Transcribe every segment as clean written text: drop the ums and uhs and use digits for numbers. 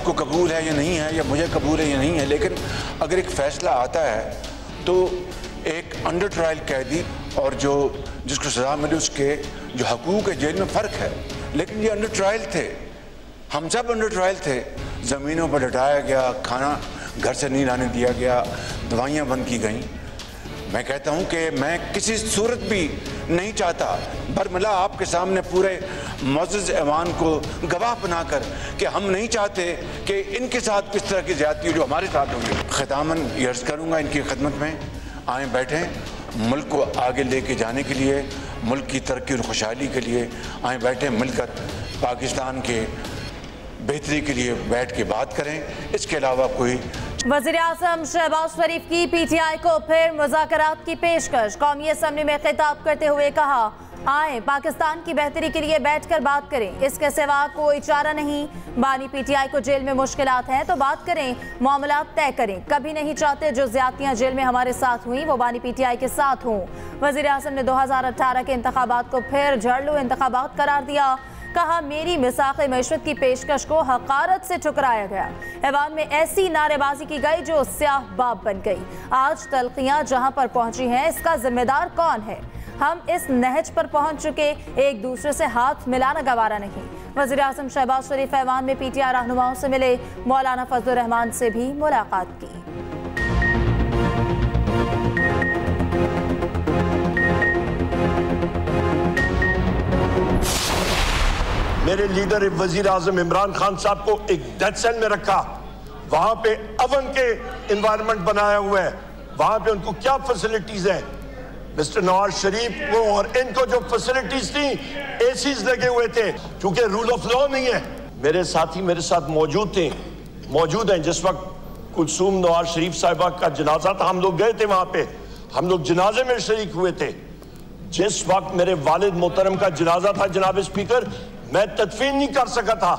आपको कबूल है या नहीं है, या मुझे कबूल है या नहीं है, लेकिन अगर एक फ़ैसला आता है तो एक अंडर ट्रायल कैदी और जिसको सज़ा मिली उसके जो हकूक़ है जेल में फ़र्क है। लेकिन ये अंडर ट्रायल थे, हम सब अंडर ट्रायल थे। ज़मीनों पर लटाया गया, खाना घर से नहीं लाने दिया गया, दवाइयाँ बंद की गईं। मैं कहता हूं कि मैं किसी सूरत भी नहीं चाहता बरमला आपके सामने पूरे मुअज़्ज़ज़ ऐवान को गवाह बनाकर कि हम नहीं चाहते कि इनके साथ किस तरह की ज़्यादती हो जो हमारे साथ होगी। ख़ितामन ये अर्ज़ करूँगा इनकी खिदमत में, आए बैठें मुल्क को आगे लेके जाने के लिए, मुल्क की तरक्की और खुशहाली के लिए आए बैठें, मिलकर पाकिस्तान के बेहतरी के लिए बैठ के बात करें। इसके अलावा कोई वज़ीर-ए-आज़म शहबाज शरीफ की पीटीआई को फिर मुज़ाकरात की पेशकश। कौमी असम्बली में खिताब करते हुए कहा, आए पाकिस्तान की बेहतरी के लिए बैठकर बात करें, इसके सिवा कोई चारा नहीं। बानी पीटीआई को जेल में मुश्किलात हैं तो बात करें, मामलात तय करें। कभी नहीं चाहते जो ज़्यादतियाँ जेल में हमारे साथ हुई वो बानी पीटीआई के साथ हों। वज़ीर-ए-आज़म ने 2018 के इंतखाबात को फिर झड़लू इंतखाबात करार दिया। कहा, मेरी मिसाक़ मईशत की पेशकश को हक़ारत से ठुकराया गया। ऐवान में ऐसी नारेबाजी की गई जो स्याह बाब बन गई। आज तलखियाँ जहाँ पर पहुँची हैं इसका जिम्मेदार कौन है? हम इस नहज पर पहुँच चुके, एक दूसरे से हाथ मिलाना गवारा नहीं। वज़ीर-ए-आज़म शहबाज शरीफ ऐवान में पीटीआई रहनुमाओं से मिले, मौलाना फजलुर रहमान से भी मुलाकात की। मेरे लीडर वजीर आजम इमरान खान साहब को एक डेथ सेल में रखा, वहां पे अवन के इन्वायरमेंट बनाया हुआ है, वहां पे उनको क्या फैसिलिटीज हैं? मिस्टर नवाज शरीफ को और इनको जो फैसिलिटीज थी, एसीज लगे हुए थे, क्योंकि रूल ऑफ लॉ नहीं है। मेरे साथी मेरे साथ मौजूद हैं जिस वक्त कुलसूम नवाज शरीफ साहिबा का जनाजा था, हम लोग गए थे वहां पे, हम लोग जनाजे में शरीक हुए थे। जिस वक्त मेरे वालिद मोहतरम का जनाजा था जनाब स्पीकर, मैं तदफीन नहीं कर सका था।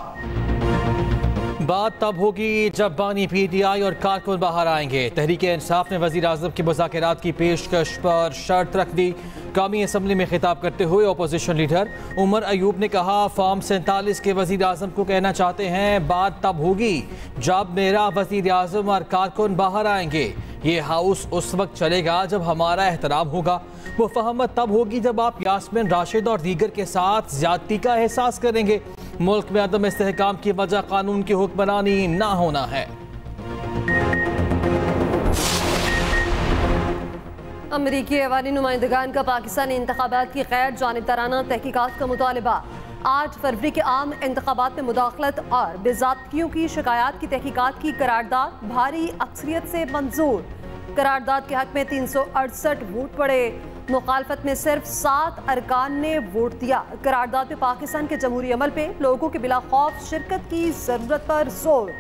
बात तब होगी जब बानी पीटीआई और कारकुन बाहर आएंगे। तहरीक इंसाफ ने वज़ीर आज़म की मुज़ाकरात की पेशकश पर शर्त रख दी। कौमी असम्बली में खिताब करते हुए अपोजिशन लीडर उमर अयूब ने कहा, फॉर्म 47 के वज़ीर आज़म को कहना चाहते हैं, बात तब होगी जब मेरा वज़ीर आज़म और कारकुन बाहर आएंगे। ये हाउस उस वक्त चलेगा जब हमारा एहतराम होगा। वो फहमत तब होगी जब आप यास्मिन राशिद और दीगर के साथ ज़्यादती का एहसास करेंगे। मुल्क में अदम इस्तेहकाम की वजह कानून की हुक्मरानी ना होना है। अमरीकी ऐवानी नुमाइंदगान का पाकिस्तानी इंतखाबात की गैर जानिबदाराना तहकीकात का मुतालबा। 8 फरवरी के आम इंतखाबात में मुदाखलत और बेज़ाब्तियों की शिकायत की तहकीकात की करारदाद भारी अक्सरियत से मंजूर। करारदाद के हक में 368 वोट पड़े, मुखालफत में सिर्फ 7 अरकान ने वोट दिया। करारदाद में पाकिस्तान के जमहूरी अमल पे लोगों के बिला खौफ शिरकत की जरूरत पर जोर।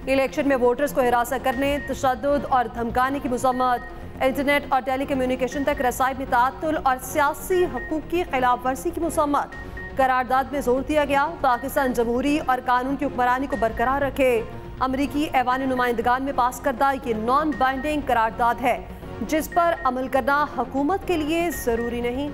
इलेक्शन में वोटर्स को हिरासत करने, तशद्दुद और धमकाने की मज़म्मत, इंटरनेट और टेली कम्युनिकेशन तक रसाई में तातुल और सियासी हकूक़ की खिलाफ वर्जी की मज़म्मत। करारदाद में जोर दिया गया, पाकिस्तान जमहूरी और कानून की हुक्मरानी को बरकरार रखे। अमरीकी ऐवान नुमाइंदगान में पास करदा ये नॉन बाइंडिंग करारदाद है जिस पर अमल करना हुकूमत के लिए जरूरी नहीं।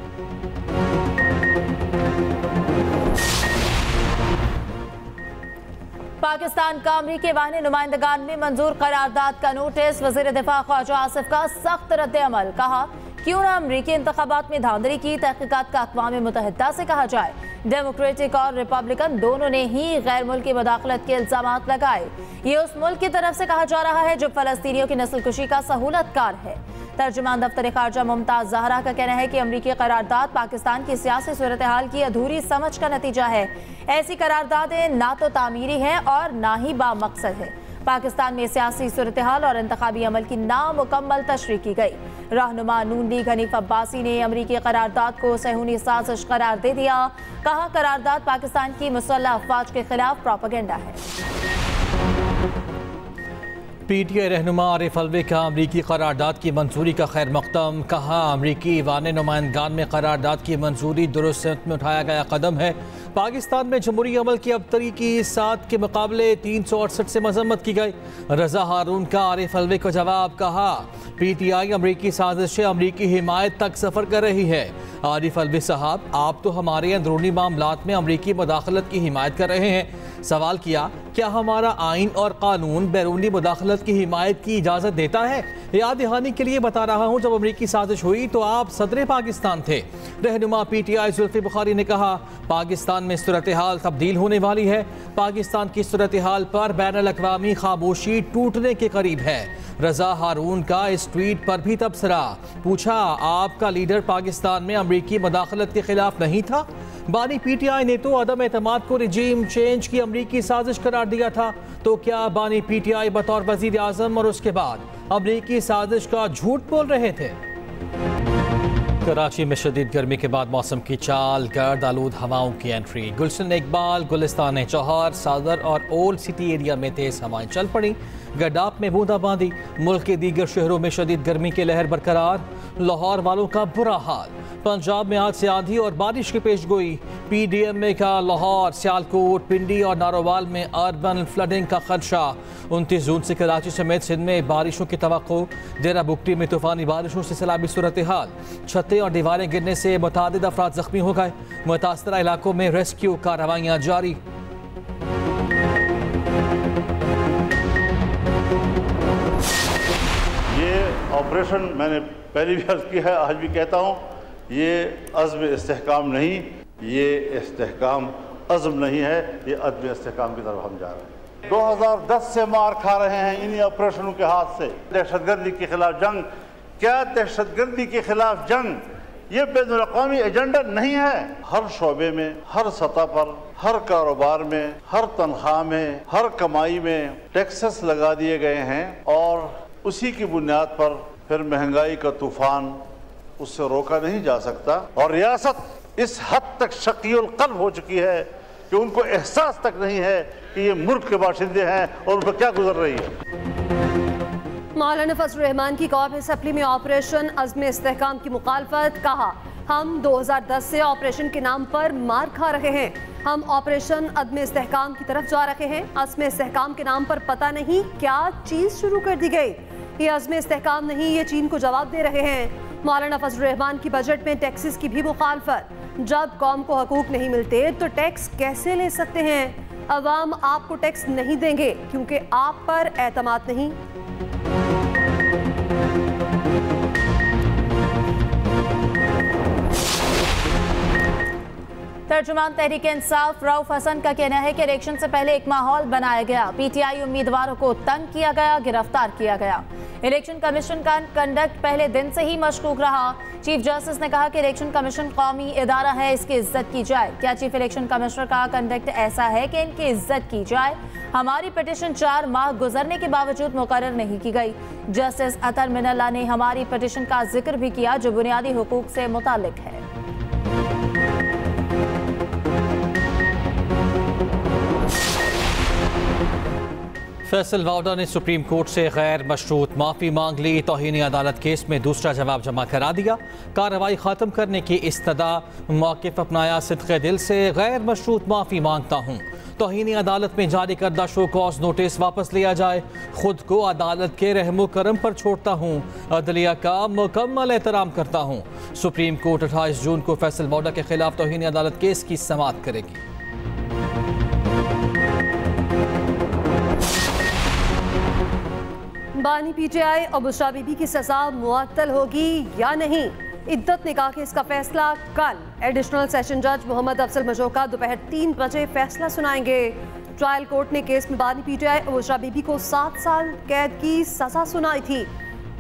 पाकिस्तान का अमरीकी ऐवान नुमाइंदगान में मंजूर करारदाद का नोटिस। वज़ीर दिफा ख्वाजा आसिफ का सख्त रद्द अमल। कहा, क्यों ना अमरीकी इंतखाबात में धांधली की तहकीकात का अक़वाम मुत्तहिदा से कहा जाए। डेमोक्रेटिक और रिपब्लिकन दोनों ने ही गैर मुल्की मुदाखलत के इल्ज़ामात लगाए। ये उस मुल्क की तरफ से कहा जा रहा है जो फ़लस्तीनियों की नस्लकुशी का सहूलतकार है। तर्जुमान दफ्तर खारजा मुमताज़ ज़हरा का कहना है कि अमरीकी करारदाद पाकिस्तान की सियासी सूरत हाल की अधूरी समझ का नतीजा है। ऐसी करारदादें ना तो तामीरी हैं और ना ही बामकसद है। पाकिस्तान में सियासी सूरत हाल और इंतखाबी अमल की नामुकम्मल तशरीह की गई। रहनुमा नून लीग हनीफ अब्बासी ने अमरीकी करारदाद को सहूनी साजिश करार दे दिया। कहा, करारदाद पाकिस्तान की मुसल्लह अफवाज के खिलाफ प्रोपेगेंडा है। पीटीआई रहनुमा आरिफ अलवी का अमरीकी करारदाद की मंजूरी का खैर मकदम। कहा, अमरीकी ऐवान नुमाइंदगान में करारदाद की मंजूरी दुरुस्त में उठाया गया कदम है। पाकिस्तान में जमहूरी अमल की अबतरी की 7 के मुकाबले 368 से मजम्मत की गई। रजा हारून का आरिफ अलवी को जवाब, कहा PTI अमरीकी साजिश अमरीकी हिमायत तक सफ़र कर रही है। आरिफ अलवी साहब, आप तो हमारे अंदरूनी मामलात में अमरीकी मुदाखलत की हिमायत कर रहे हैं। सवाल किया, क्या हमारा आइन और कानून बैरूनी मुदाखलत की हिमायत की इजाज़त देता है? याद दहानी के लिए बता रहा हूँ, जब अमरीकी साजिश हुई तो आप सदर पाकिस्तान थे। रहनुमा PTI जुल्फी बुखारी ने कहा, पाकिस्तान में सूरत हाल तब्दील होने वाली है। पाकिस्तान की सूरत हाल पर बैनुल अक़वामी खामोशी टूटने के करीब है। रजा हारून का इस ट्वीट पर भी तबसरा। पूछा, आपका लीडर पाकिस्तान में अमरीकी मुदाखलत के खिलाफ नहीं था? बानी PTI ने तो अदम एतमाद को रिजीम चेंज की अमरीकी साजिश करार दिया था। तो क्या बानी PTI बतौर वज़ीर आज़म और उसके बाद अमरीकी साजिश का झूठ बोल रहे थे? कराची में शदीद गर्मी के बाद मौसम की चाल, गर्द आलूद हवाओं की एंट्री। गुलशन इकबाल, गुलिस्तान चौहार, सादर और ओल्ड सिटी एरिया में तेज़ हवाएं चल पड़ी। गडाप में बूंदाबांदी। मुल्क के दीगर शहरों में शदीद गर्मी की लहर बरकरार। लाहौर वालों का बुरा हाल। पंजाब में आज से आंधी और बारिश की पेशगोई। PDMA का लाहौर, सियालकोट, पिंडी और नारोवाल में अर्बन फ्लडिंग का खदशा। 29 जून से कराची समेत सिंध में बारिशों की तवक्को। देरा बुगटी में तूफानी बारिशों से सैलाबी सूरत हाल। छतें और दीवारें गिरने से मुतादिद अफराद जख्मी हो गए। मुतासरा इलाकों में रेस्क्यू कार्रवाइयाँ जारी। ऑपरेशन मैंने पहले भी अर्ज किया है, आज भी कहता हूँ, ये अज़्म इस्तेहकाम नहीं, ये इस्तेहकाम अज़्म नहीं है, ये अदम इस्तेहकाम की तरफ हम जा रहे हैं। 2010 से मार खा रहे हैं इन्हीं ऑपरेशनों के हाथ से। दहशतगर्दी के खिलाफ जंग, क्या दहशतगर्दी के खिलाफ जंग ये बैनुल अक़वामी एजेंडा नहीं है? हर शोबे में, हर सतह पर, हर कारोबार में, हर तनख्वाह में, हर कमाई में टैक्सेस लगा दिए गए हैं और उसी की बुनियाद पर फिर महंगाई का तूफान, उससे रोका नहीं जा सकता। और रियासत इस हद तक शकीउल क़ल्ब हो चुकी है कि उनको एहसास तक नहीं है कि ये मुल्क के बाशिंदे हैं और उन पर क्या गुजर रही है। मौलाना फजल रहमान की कौम असम्बली में ऑपरेशन अज़्म इस्तेहकाम की मुखालफत। कहा, हम 2010 से ऑपरेशन के नाम पर मार खा रहे हैं। हम ऑपरेशन अदम इस्तेहकाम की तरफ जा रहे हैं। अज़्म इस्तेहकाम के नाम पर पता नहीं क्या चीज़ शुरू कर दी गई। ये अज़्म इस्तेहकाम नहीं, ये चीन को जवाब दे रहे हैं। मौलाना फजल रहमान की बजट में टैक्सेस की भी मुखालफत। जब कौम को हकूक नहीं मिलते तो टैक्स कैसे ले सकते हैं? अवाम आपको टैक्स नहीं देंगे क्योंकि आप पर एतमाद नहीं। तर्जुमान तहरीक इंसाफ रऊफ हसन का कहना है कि इलेक्शन से पहले एक माहौल बनाया गया। PTI उम्मीदवारों को तंग किया गया, गिरफ्तार किया गया। इलेक्शन कमीशन का कंडक्ट पहले दिन से ही मशकूक रहा। चीफ जस्टिस ने कहा कि इलेक्शन कमीशन कौमी इदारा है, इसकी इज्जत की जाए। क्या चीफ इलेक्शन कमिश्नर का कंडक्ट ऐसा है कि इनकी इज्जत की जाए? हमारी पिटीशन 4 माह गुजरने के बावजूद मुकर्रर नहीं की गई। जस्टिस अतर मिनल्ला ने हमारी पिटीशन का जिक्र भी किया जो बुनियादी हुकूक से मुताल्लिक है। फैसल वाउडा ने सुप्रीम कोर्ट से गैर मशरूत माफ़ी मांग ली। तौहीन अदालत केस में दूसरा जवाब जमा करा दिया। कार्रवाई ख़त्म करने की इस्तदा। मौक़िफ़ अपनाया, सिद्क़े दिल से गैर मशरूत माफ़ी मांगता हूँ। तौहीन अदालत में जारी करदा शो कॉज नोटिस वापस लिया जाए। खुद को अदालत के रहमो करम पर छोड़ता हूँ। अदलिया का मुकम्मल एहतराम करता हूँ। सुप्रीम कोर्ट 28 जून को फैसल वाउडा के खिलाफ तौहीन अदालत केस की समाअत करेगी। बानी PTI और बुशरा बीबी की सजा मुअत्तल होगी या नहीं? इद्दत निकाह केस का फैसला कल। एडिशनल सेशन जज मोहम्मद अफजल मजोका दोपहर 3 बजे फैसला सुनाएंगे। ट्रायल कोर्ट ने केस में बानी PTI और बुशरा बीबी को 7 साल कैद की सजा सुनाई थी।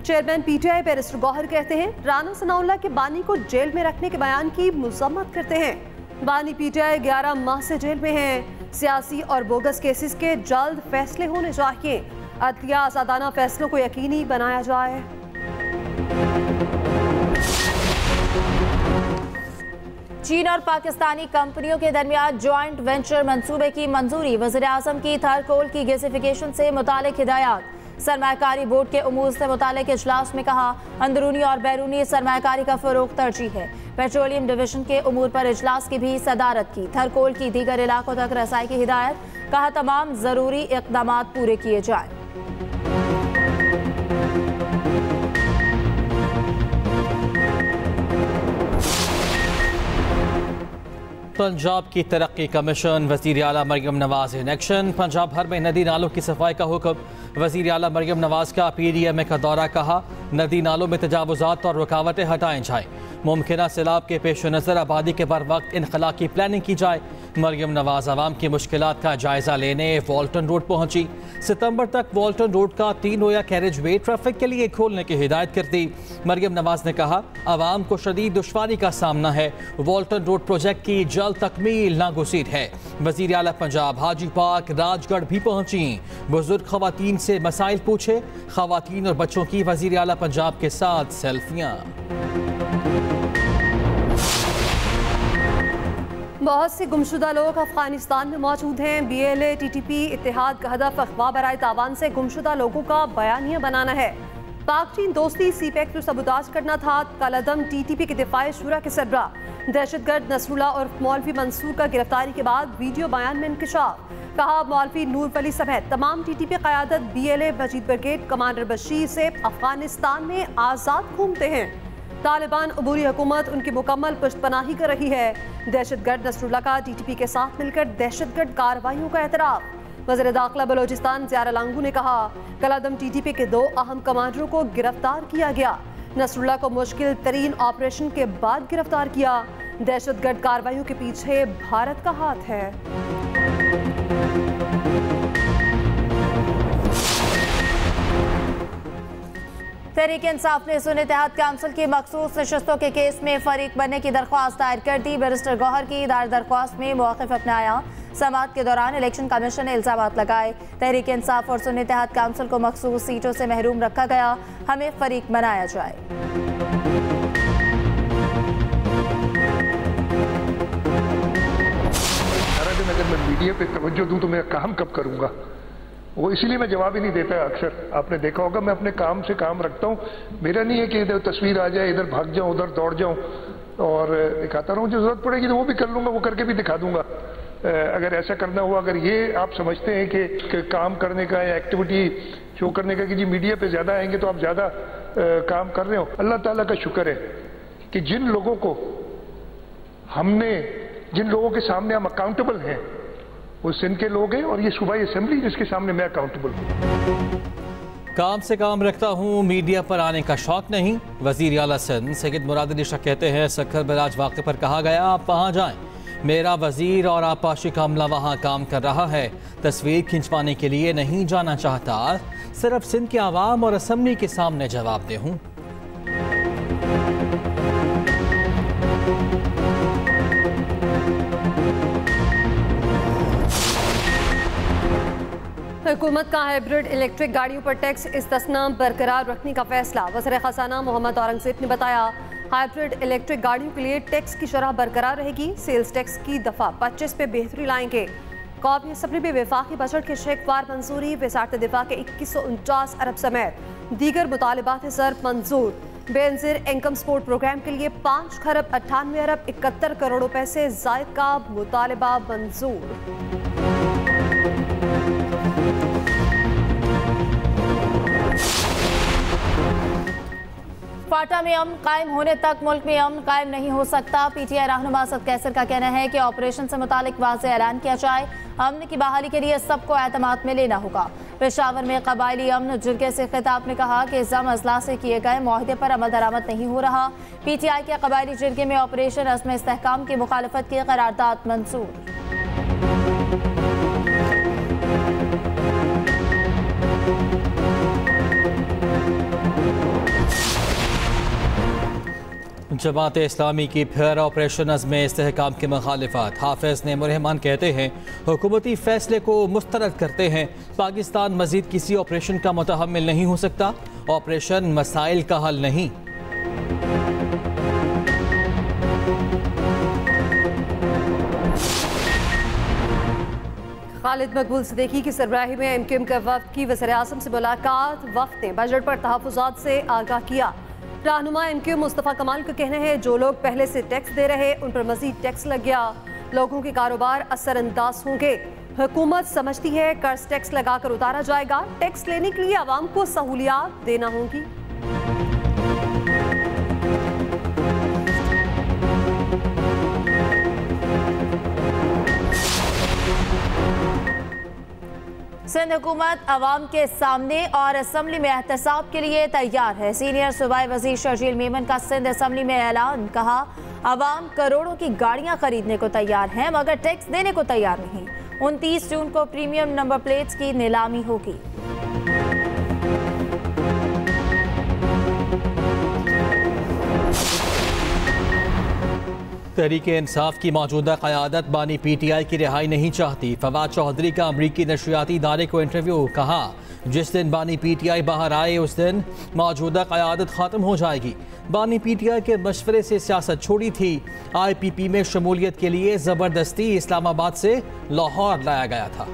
चेयरमैन PTI बैरिस्टर गौहर कहते हैं राना सनाउल्लाह के बानी को जेल में रखने के बयान की मजम्मत करते हैं। बानी PTI 11 माह से जेल में हैं। सियासी और बोगस केसेस के जल्द फैसले होने चाहिए। अदलिया आज़ादाना फैसलों को यकीनी बनाया जाए। चीन और पाकिस्तानी कंपनियों के दरमियान ज्वाइंट वेंचर मंसूबे की मंजूरी। वज़ीर-ए-आज़म की थर्ड की गैसिफिकेशन से मुतालिक हिदायत। सरमायाकारी बोर्ड के उमूर से मुतालिक इजलास में कहा अंदरूनी और बैरूनी सरमायाकारी का फ़रोग़ तरजीह है। पेट्रोलियम डिवीजन के उमूर पर इजलास की भी सदारत की। थरकोल की दीगर इलाकों तक रसाई की हिदायत, कहा तमाम जरूरी इक़दाम पूरे किए जाएं। पंजाब की तरक्की कमीशन, वज़ीर आला मरियम नवाज इन एक्शन। पंजाब भर में नदी नालों की सफाई का हुक्म, वज़ीर आला मरियम नवाज का PDMA का दौरा, कहा नदी नालों में तजावुज़ात और रुकावटें हटाई जाएँ। मुमकिन सैलाब के पेश नज़र आबादी के बर वक्त इनखला की प्लानिंग की जाए। मरियम नवाज आवाम की मुश्किलात का जायजा लेने वॉल्टन रोड पहुंची। सितंबर तक वॉल्टन रोड का 3 रोया कैरेज वे ट्रैफिक के लिए खोलने की हिदायत कर दी। मरियम नवाज ने कहा आवाम को शदीद दुश्वारी का सामना है, वॉल्टन रोड प्रोजेक्ट की जल्द तकमील नागुज़ीर है। वज़ीर आला पंजाब हाजी पार्क राजगढ़ भी पहुंची, बुजुर्ग खवातीन से मसाइल पूछे। खवातीन और बच्चों की वज़ीर आला पंजाब के साथ सेल्फियाँ। बहुत से गुमशुदा लोग अफगानिस्तान में मौजूद हैं। BLA TTP इत्तेहाद का हदफ अगवा बराए तावान से गुमशुदा लोगों का बयानिया बनाना है। पाक चीन दोस्ती CPEC को सबूताज करना था। कलअदम TTP के दिफाए शुरा के सरबरा दहशतगर्द नसरुल्लाह और मौलवी मंसूर का गिरफ्तारी के बाद वीडियो बयान में इंकशाफ, कहा मौलवी नूर वली समेत तमाम TTP क़यादत BLA मजीद ब्रिगेड कमांडर बशीर से अफगानिस्तान में आज़ाद घूमते हैं। तालिबान अबूरी हुकूमत उनकी मुकम्मल पुश्तपनाही कर रही है। दहशतगर्द नसरुल्लाह का TTP के साथ मिलकर दहशतगर्द कार्रवाइयों का एतराफ़। वज़ीर दाखिला बलोचिस्तान ज़ियारा लांगू ने कहा कलअदम TTP के 2 अहम कमांडरों को गिरफ्तार किया गया। नसरुल्लाह को मुश्किल तरीन ऑपरेशन के बाद गिरफ्तार किया। दहशतगर्द कार्रवाइयों के पीछे भारत का हाथ है। तहरीक इंसाफ ने सुन्नी इत्तेहाद काउंसिल की मखसूस नशस्तों के केस में फरीक बनने की दरख्वास्त दायर कर दी। बैरिस्टर गौहर की दायर दरख्वास्त में मौक़िफ़ अपनाया। समाअत के दौरान इलेक्शन कमीशन ने इल्ज़ामात लगाए। तहरीक इंसाफ और सुन्नी इत्तेहाद काउंसिल को मखसूस सीटों से महरूम रखा गया, हमें फरीक बनाया जाए। अगर मैं मीडिया पे तवज्जो दूं तो मैं काम कब करूंगा, वो इसीलिए मैं जवाब ही नहीं देता। अक्सर आपने देखा होगा मैं अपने काम से काम रखता हूँ। मेरा नहीं है कि इधर तस्वीर आ जाए, इधर भाग जाऊँ, उधर दौड़ जाऊँ और दिखाता रहूँ। जो जरूरत पड़ेगी तो वो भी कर लूँगा, वो करके भी दिखा दूंगा अगर ऐसा करना हुआ। अगर ये आप समझते हैं कि काम करने का या एक्टिविटी शो करने का कि जी मीडिया पे ज़्यादा आएंगे तो आप ज़्यादा काम कर रहे हो, अल्लाह ताला का शुक्र है कि जिन लोगों के सामने हम अकाउंटेबल हैं वो सिंध के लोग हैं और ये सूबाई असेंबली जिसके सामने मैं अकाउंटेबल हूँ। काम से काम रखता हूँ, मीडिया पर आने का शौक नहीं। वज़ीर आला सिंध सैयद मुराद अली शाह कहते हैं सक्खर बराज वाक़े पर कहा गया आप वहाँ जाएं, मेरा वज़ीर और आपाशी का अमला वहाँ काम कर रहा है। तस्वीर खिंचवाने के लिए नहीं जाना चाहता, सिर्फ सिंध के आवाम और असेंबली के सामने जवाबदेह हूँ। हुकूमत का हाइब्रिड इलेक्ट्रिक गाड़ियों पर टैक्स इस्तिस्ना बरकरार रखने का फैसला। वज़ीर ख़ज़ाना मोहम्मद औरंगज़ेब ने बताया हाइब्रिड इलेक्ट्रिक गाड़ियों के लिए टैक्स की शरह बरकरार रहेगी। सेल्स टैक्स की दफ़ा 25 पे बेहतरी लाएंगे। कौमी असम्बली में वफाकी बजट के शेखवार मंजूरी। वज़ारत दिफा के 2149 अरब समेत दीगर मुतालिबात ज़र मंजूर। बेनज़ीर इनकम सपोर्ट प्रोग्राम के लिए 5 खरब 98 अरब 71 करोड़ रुपए से ज़ायद का मुतालिबा मंजूर। फाटा में अमन कायम होने तक मुल्क में अमन कायम नहीं हो सकता। PTI रहनुमा असद कैसर का कहना है कि ऑपरेशन से मुतालिक वाज़ेह ऐलान किया जाए। अमन की बहाली के लिए सबको एतमाद में लेना होगा। पेशावर में कबायली अमन जिरगे से खिताब में कहा कि जम अजला से किए गए मुआहदे पर अमल दरामद नहीं हो रहा। PTI के कबायली जिरगे में ऑपरेशन अज़्म इस्तेहकाम की मुखालफत की करारदाद मंजूर। जमात इस्लामी की फिर ऑपरेशन अज़्म इस्तेहकाम की मुखालिफत। हाफिज नईमुर रहमान कहते हैं हुकूमती फैसले को मुस्तरद करते हैं। पाकिस्तान मजीद किसी ऑपरेशन का मुतहम्मिल नहीं हो सकता। ऑपरेशन मसाइल का हल नहीं। खालिद मकबूल सिद्दीकी की सरबराही में MQM के वफ्द की वज़ीर आज़म से मुलाकात। वफ्द ने बजट पर तहफ़्फ़ुज़ात से आगाह किया। रहनुमा MQ मुस्तफ़ा कमाल का कहना है जो लोग पहले से टैक्स दे रहे उन पर मजीद टैक्स लग गया, लोगों के कारोबार असरअंदाज होंगे। हुकूमत समझती है कर्ज टैक्स लगाकर उतारा जाएगा, टैक्स लेने के लिए आवाम को सहूलियात देना होगी। सिंध हुकूमत अवाम के सामने और असम्बली में एहतसाब के लिए तैयार है। सीनियर सूबाई वजीर शर्जील मेमन का सिंध असम्बली में ऐलान, कहा अवाम करोड़ों की गाड़ियां खरीदने को तैयार है मगर टैक्स देने को तैयार नहीं। 29 जून को प्रीमियम नंबर प्लेट्स की नीलामी होगी। तहरीके इंसाफ की मौजूदा क़यादत बानी PTI की रिहाई नहीं चाहती। फवाद चौधरी का अमरीकी नशरियाती इदारे को इंटरव्यू, कहा जिस दिन बानी PTI बाहर आए उस दिन मौजूदा क़यादत ख़त्म हो जाएगी। बानी PTI के मशवरे से सियासत छोड़ी थी। IPP में शमूलियत के लिए ज़बरदस्ती इस्लामाबाद से लाहौर लाया गया था।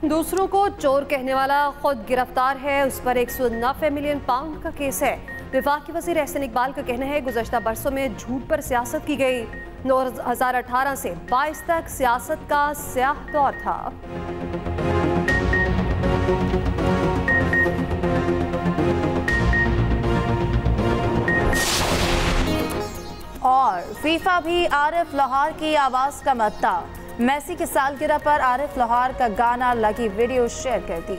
दूसरों को चोर कहने वाला खुद गिरफ्तार है, उस पर 190 मिलियन पाउंड का केस है। वफाकी वज़ीर एहसन इकबाल का कहना है गुज़श्ता बरसों में झूठ पर सियासत की गई। 2018 से 22 तक सियासत का स्याह दौर था। और फीफा भी आरिफ लोहार की आवाज़ का मत्ता। मेसी की सालगिरह पर आरिफ लोहार का गाना लगी वीडियो शेयर कर दी।